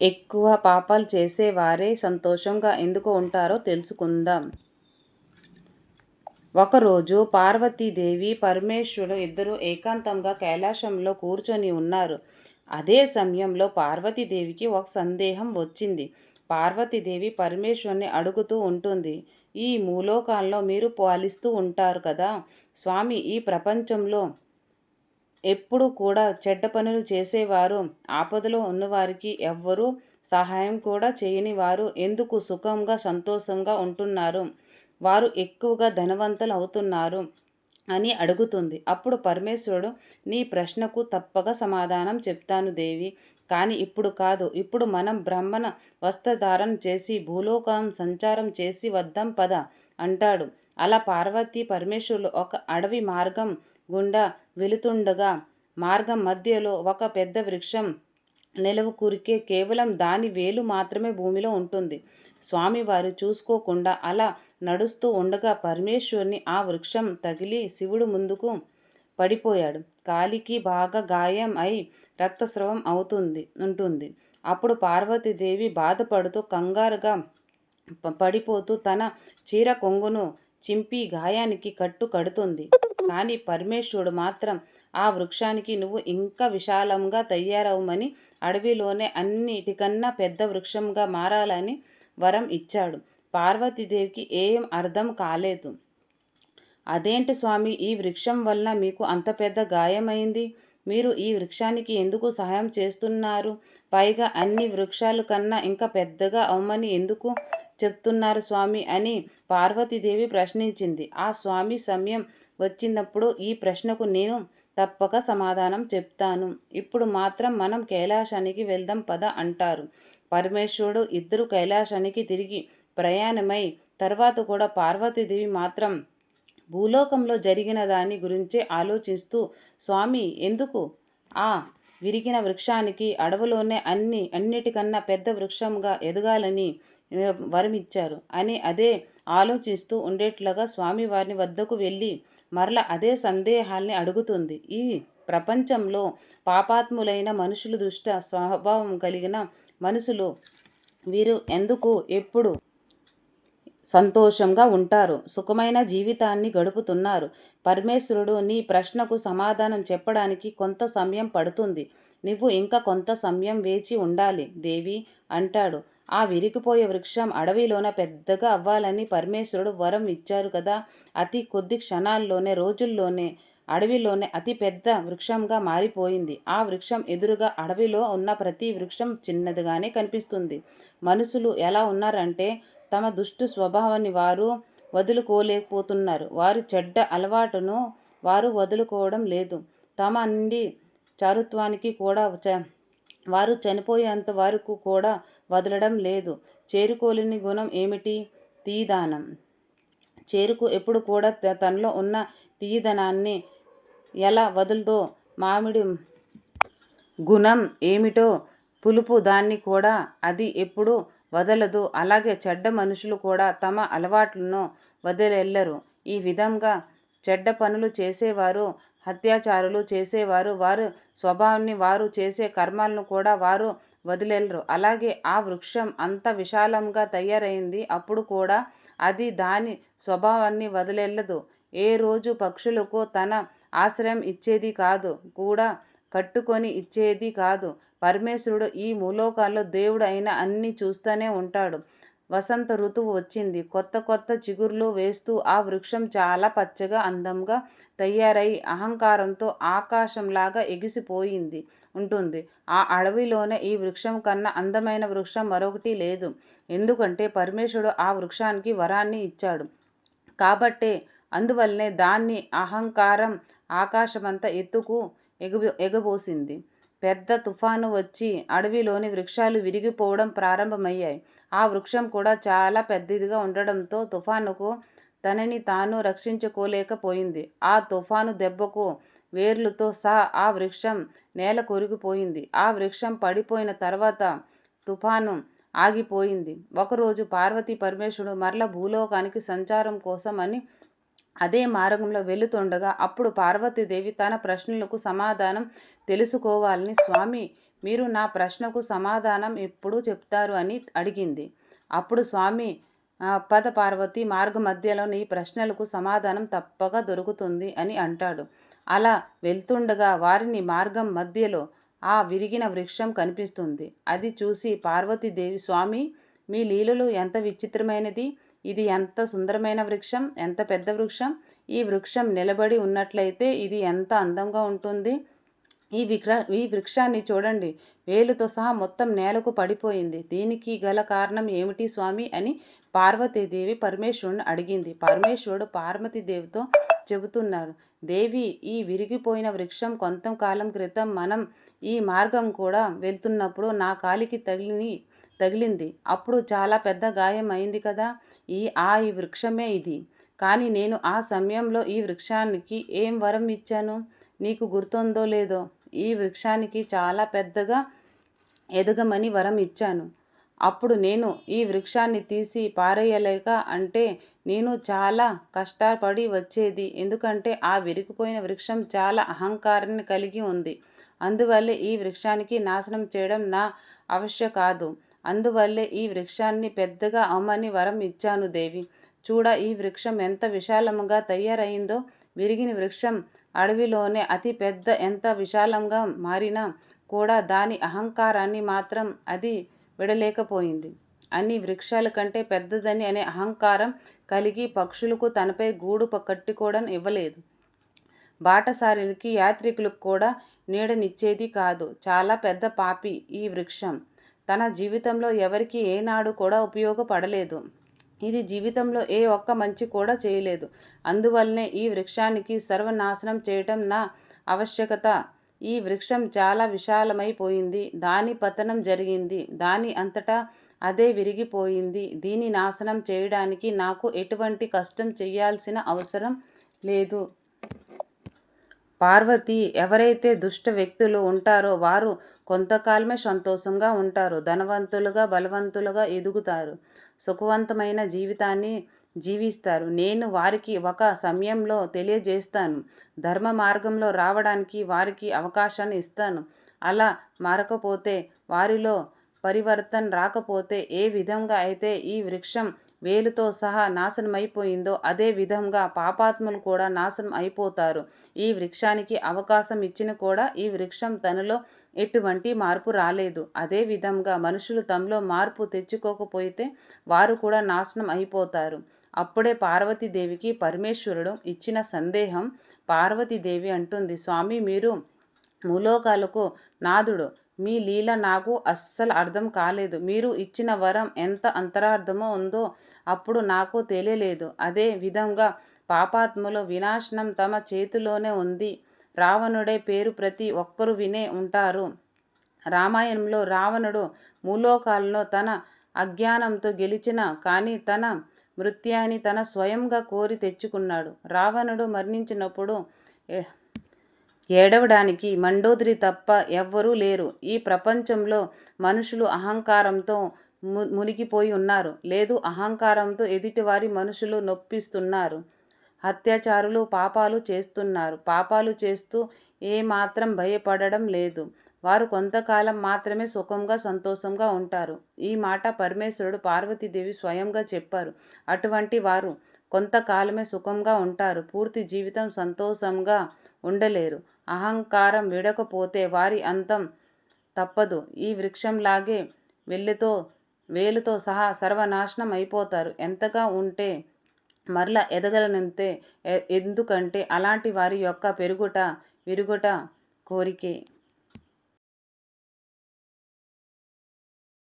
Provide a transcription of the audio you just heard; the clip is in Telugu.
ఎక్కువ పాపాలు చేసేవారే సంతోషంగా ఎందుకు ఉంటారో తెలుసుకుందాం. ఒకరోజు పార్వతీదేవి, పరమేశ్వరుడు ఇద్దరూ ఏకాంతంగా కైలాసంలో కూర్చొని ఉన్నారు. అదే సమయంలో పార్వతీదేవికి ఒక సందేహం వచ్చింది. పార్వతీదేవి పరమేశ్వరుని అడుగుతూ ఉంటుంది. ఈ మూలోకాల్లో మీరు పాలిస్తూ ఉంటారు కదా స్వామి, ఈ ప్రపంచంలో ఎప్పుడు కూడా చెడ్డ పనులు చేసేవారు, ఆపదలో ఉన్నవారికి ఎవ్వరూ సహాయం కూడా చేయని వారు ఎందుకు సుఖంగా సంతోషంగా ఉంటున్నారు? వారు ఎక్కువగా ధనవంతులు అవుతున్నారు అని అడుగుతుంది. అప్పుడు పరమేశ్వరుడు, నీ ప్రశ్నకు తప్పక సమాధానం చెప్తాను దేవి, కానీ ఇప్పుడు కాదు. ఇప్పుడు మనం బ్రాహ్మణ వస్త్రధారణ చేసి భూలోకం సంచారం చేసి వద్దాం పద అంటాడు. అలా పార్వతీ పరమేశ్వరులు ఒక అడవి మార్గం గుండా వెళుతుండగా మార్గం మధ్యలో ఒక పెద్ద వృక్షం నిలవకూరికే కేవలం దాని వేలు మాత్రమే భూమిలో ఉంటుంది. స్వామివారు చూసుకోకుండా అలా నడుస్తూ ఉండగా పరమేశ్వరుని ఆ వృక్షం తగిలి శివుడు ముందుకు పడిపోయాడు. కాలికి బాగా గాయం అయి రక్తస్రావం ఉంటుంది. అప్పుడు పార్వతీదేవి బాధపడుతూ కంగారుగా పడిపోతూ తన చీర కొంగును చింపి గాయానికి కట్టు కడుతుంది. కానీ పరమేశ్వరుడు మాత్రం ఆ వృక్షానికి నువ్వు ఇంకా విశాలంగా తయారవమని, అడవిలోనే అన్నిటికన్నా పెద్ద వృక్షంగా మారాలని వరం ఇచ్చాడు. పార్వతీదేవికి ఏం అర్థం కాలేదు. అదేంటి స్వామి, ఈ వృక్షం వలన మీకు అంత పెద్ద గాయమైంది? మీరు ఈ వృక్షానికి ఎందుకు సహాయం చేస్తున్నారు? పైగా అన్ని వృక్షాల కన్నా ఇంకా పెద్దగా అవ్వమని ఎందుకు చెప్తున్నారు స్వామి అని పార్వతీదేవి ప్రశ్నించింది. ఆ స్వామి సమయం వచ్చినప్పుడు ఈ ప్రశ్నకు నేను తప్పక సమాధానం చెప్తాను. ఇప్పుడు మాత్రం మనం కైలాసానికి వెళ్దాం పద అంటారు. పరమేశ్వరుడు ఇద్దరు కైలాసానికి తిరిగి ప్రయాణమై తర్వాత కూడా పార్వతీదేవి మాత్రం భూలోకంలో జరిగిన దాని గురించే ఆలోచిస్తూ, స్వామి ఎందుకు ఆ విరిగిన వృక్షానికి అడవిలోనే అన్నిటికన్నా పెద్ద వృక్షంగా ఎదగాలని వరమిచ్చారు అని అదే ఆలోచిస్తూ ఉండేట్లుగా స్వామివారిని వద్దకు వెళ్ళి మరల అదే సందేహాల్ని అడుగుతుంది. ఈ ప్రపంచంలో పాపాత్ములైన మనుషులు, దుష్ట స్వభావం కలిగిన మనుషులు, వీరు ఎందుకు ఎప్పుడు సంతోషంగా ఉంటారు, సుఖమైన జీవితాన్ని గడుపుతున్నారు? పరమేశ్వరుడు నీ ప్రశ్నకు సమాధానం చెప్పడానికి కొంత సమయం పడుతుంది. నువ్వు ఇంకా కొంత సమయం వేచి ఉండాలి దేవి అంటాడు. ఆ విరిగిపోయే వృక్షం అడవిలోన పెద్దగా అవ్వాలని పరమేశ్వరుడు వరం ఇచ్చారు కదా. అతి కొద్ది క్షణాల్లోనే, రోజుల్లోనే అడవిలోనే అతి పెద్ద వృక్షంగా మారిపోయింది. ఆ వృక్షం ఎదురుగా అడవిలో ఉన్న ప్రతి వృక్షం చిన్నదిగానే కనిపిస్తుంది. మనుషులు ఎలా ఉన్నారంటే తమ దుష్టు స్వభావాన్ని వారు వదులుకోలేకపోతున్నారు. వారి చెడ్డ అలవాటును వారు వదులుకోవడం లేదు. తమ నుండి చారుత్వానికి కూడా వారు చనిపోయేంత వరకు కూడా వదలడం లేదు. చేరుకోలేని గుణం ఏమిటి? తీదానం. చేరుకు ఎప్పుడు కూడా తనలో ఉన్న తీయదనాన్ని ఎలా వదులుతో, మామిడి గుణం ఏమిటో పులుపు దాన్ని కూడా అది ఎప్పుడు వదలదు. అలాగే చెడ్డ మనుషులు కూడా తమ అలవాట్లను వదిలెళ్ళరు. ఈ విధంగా చెడ్డ పనులు చేసేవారు, అత్యాచారాలు చేసేవారు, వారు స్వభావాన్ని, వారు చేసే కర్మాలను కూడా వారు వదిలెళ్ళరు. అలాగే ఆ వృక్షం అంత విశాలంగా తయారైంది, అప్పుడు కూడా అది దాని స్వభావాన్ని వదిలెళ్ళదు. ఏ రోజు పక్షులకు తన ఆశ్రయం ఇచ్చేది కాదు, కూడా కట్టుకొని ఇచ్చేది కాదు. పరమేశ్వరుడు ఈ మూలోకాల్లో దేవుడు అయిన అన్ని చూస్తూనే ఉంటాడు. వసంత ఋతువు వచ్చింది. కొత్త కొత్త చిగుర్లు వేస్తూ ఆ వృక్షం చాలా పచ్చగా అందంగా తయారై అహంకారంతో ఆకాశంలాగా ఎగిసిపోయింది ఉంటుంది. ఆ అడవిలోనే ఈ వృక్షం కన్నా అందమైన వృక్షం మరొకటి లేదు. ఎందుకంటే పరమేశ్వరుడు ఆ వృక్షానికి వరాన్ని ఇచ్చాడు కాబట్టే. అందువల్లనే దాన్ని అహంకారం ఆకాశమంతా ఎత్తుకు ఎగబోసింది. పెద్ద తుఫాను వచ్చి అడవిలోని వృక్షాలు విరిగిపోవడం ప్రారంభమయ్యాయి. ఆ వృక్షం కూడా చాలా పెద్దదిగా ఉండడంతో తుఫానుకు తనని తాను రక్షించుకోలేకపోయింది. ఆ తుఫాను దెబ్బకు వేర్లతో సహా ఆ వృక్షం నేల కొరిగిపోయింది. ఆ వృక్షం పడిపోయిన తర్వాత తుఫాను ఆగిపోయింది. ఒకరోజు పార్వతీ పరమేశ్వరుడు మరల భూలోకానికి సంచారం కోసం అని అదే మార్గంలో వెళుతుండగా అప్పుడు పార్వతీదేవి తన ప్రశ్నలకు సమాధానం తెలుసుకోవాలని, స్వామి మీరు నా ప్రశ్నకు సమాధానం ఎప్పుడు చెప్తారు అని అడిగింది. అప్పుడు స్వామి పద పార్వతి, మార్గ మధ్యలో నీ ప్రశ్నలకు సమాధానం తప్పక దొరుకుతుంది అని అంటాడు. అలా వెళ్తుండగా వారిని మార్గం మధ్యలో ఆ విరిగిన వృక్షం కనిపిస్తుంది. అది చూసి పార్వతీదేవి, స్వామి మీ లీలలు ఎంత విచిత్రమైనది, ఇది ఎంత సుందరమైన వృక్షం, ఎంత పెద్ద వృక్షం, ఈ వృక్షం నిలబడి ఉన్నట్లయితే ఇది ఎంత అందంగా ఉంటుంది, ఈ వృక్షాన్ని చూడండి, వేలుతో సహా మొత్తం నేలకు పడిపోయింది, దీనికి గల కారణం ఏమిటి స్వామి అని పార్వతీదేవి పరమేశ్వరుని అడిగింది. పరమేశ్వరుడు పార్వతీదేవితో చెబుతున్నారు, దేవి, ఈ విరిగిపోయిన వృక్షం కొంతకాలం క్రితం మనం ఈ మార్గం కూడా వెళ్తున్నప్పుడు నా కాలికి తగిలింది. అప్పుడు చాలా పెద్ద గాయం అయింది కదా, ఈ వృక్షమే ఇది. కానీ నేను ఆ సమయంలో ఈ వృక్షానికి ఏం వరం ఇచ్చాను నీకు గుర్తుందో లేదో, ఈ వృక్షానికి చాలా పెద్దగా ఎదగమని వరం ఇచ్చాను. అప్పుడు నేను ఈ వృక్షాన్ని తీసి పారేయలేక, అంటే నేను చాలా కష్టపడి వచ్చేది, ఎందుకంటే ఆ విరిగిపోయిన వృక్షం చాలా అహంకారాన్ని కలిగి ఉంది. అందువల్లే ఈ వృక్షానికి నాశనం చేయడం నా అవశ్యం కాదు. అందువల్లే ఈ వృక్షాన్ని పెద్దగా అమ్మని వరం ఇచ్చాను దేవి. చూడ, ఈ వృక్షం ఎంత విశాలంగా తయారైందో. విరిగిన వృక్షం అడవిలోనే అతి పెద్ద ఎంత విశాలంగా మారినా కూడా దాని అహంకారాన్ని మాత్రం అది విడలేకపోయింది. అన్ని వృక్షాల కంటే పెద్దదని అనే అహంకారం కలిగి పక్షులకు తనపై గూడు కట్టుకోవడం ఇవ్వలేదు. బాటసారులకి, యాత్రికులకు కూడా నీడనిచ్చేది కాదు. చాలా పెద్ద పాపి ఈ వృక్షం. తన జీవితంలో ఎవరికి ఏనాడు కూడా ఉపయోగపడలేదు. ఇది జీవితంలో ఏ ఒక్క మంచి కూడా చేయలేదు. అందువల్లనే ఈ వృక్షానికి సర్వనాశనం చేయటం నా ఆవశ్యకత. ఈ వృక్షం చాలా విశాలమైపోయింది, దాని పతనం జరిగింది, దాని అంతటా అదే విరిగిపోయింది. దీని నాశనం చేయడానికి నాకు ఎటువంటి కష్టం చేయాల్సిన అవసరం లేదు. పార్వతి, ఎవరైతే దుష్ట వ్యక్తులు ఉంటారో వారు కొంతకాలమే సంతోషంగా ఉంటారు, ధనవంతులుగా, బలవంతులుగా ఎదుగుతారు, సుఖవంతమైన జీవితాన్ని జీవిస్తారు. నేను వారికి ఒక సమయంలో తెలియజేస్తాను, ధర్మ మార్గంలో రావడానికి వారికి అవకాశాన్ని ఇస్తాను. అలా మారకపోతే, వారిలో పరివర్తన రాకపోతే, ఏ విధంగా అయితే ఈ వృక్షం వేలుతో సహా నాశనమైపోయిందో అదే విధంగా పాపాత్ములు కూడా నాశనం అయిపోతారు. ఈ వృక్షానికి అవకాశం ఇచ్చిన కూడా ఈ వృక్షం తనలో ఎటువంటి మార్పు రాలేదు. అదే విధంగా మనుషులు తమలో మార్పు తెచ్చుకోకపోతే వారు కూడా నాశనం అయిపోతారు. అప్పుడే పార్వతీదేవికి పరమేశ్వరుడు ఇచ్చిన సందేహం. పార్వతీదేవి అంటుంది, స్వామి, మీరు ములోకాలకు నాథుడు, మీ లీల నాకు అస్సలు అర్థం కాలేదు. మీరు ఇచ్చిన వరం ఎంత అంతరార్థమో ఉందో అప్పుడు నాకు తెలియలేదు. అదే విధంగా పాపాత్ముల వినాశనం తమ చేతిలోనే ఉంది. రావణుడే పేరు ప్రతి ఒక్కరూ వినే ఉంటారు. రామాయణంలో రావణుడు ములోకాలను తన అజ్ఞానంతో గెలిచిన, కానీ తన మృత్యాన్ని తన స్వయంగా కోరి తెచ్చుకున్నాడు. రావణుడు మరణించినప్పుడు ఏడవడానికి మండోదరి తప్ప ఎవ్వరూ లేరు. ఈ ప్రపంచంలో మనుషులు అహంకారంతో మునిగిపోయి ఉన్నారు. లేదు, అహంకారంతో ఎదుటివారి మనుషులు నొప్పిస్తున్నారు. అత్యాచారులు పాపాలు చేస్తున్నారు. పాపాలు చేస్తూ ఏమాత్రం భయపడడం లేదు. వారు కొంతకాలం మాత్రమే సుఖంగా, సంతోషంగా ఉంటారు. ఈ మాట పరమేశ్వరుడు పార్వతీదేవి స్వయంగా చెప్పారు. అటువంటి వారు కొంతకాలమే సుఖంగా ఉంటారు, పూర్తి జీవితం సంతోషంగా ఉండలేరు. అహంకారం విడకపోతే వారి అంతం తప్పదు. ఈ వృక్షంలాగే వేలుతో సహా సర్వనాశనం అయిపోతారు. ఎంతగా ఉంటే మరలా ఎదగలనంతే. ఎందుకంటే అలాంటి వారి యొక్క విరుగుట కోరికే.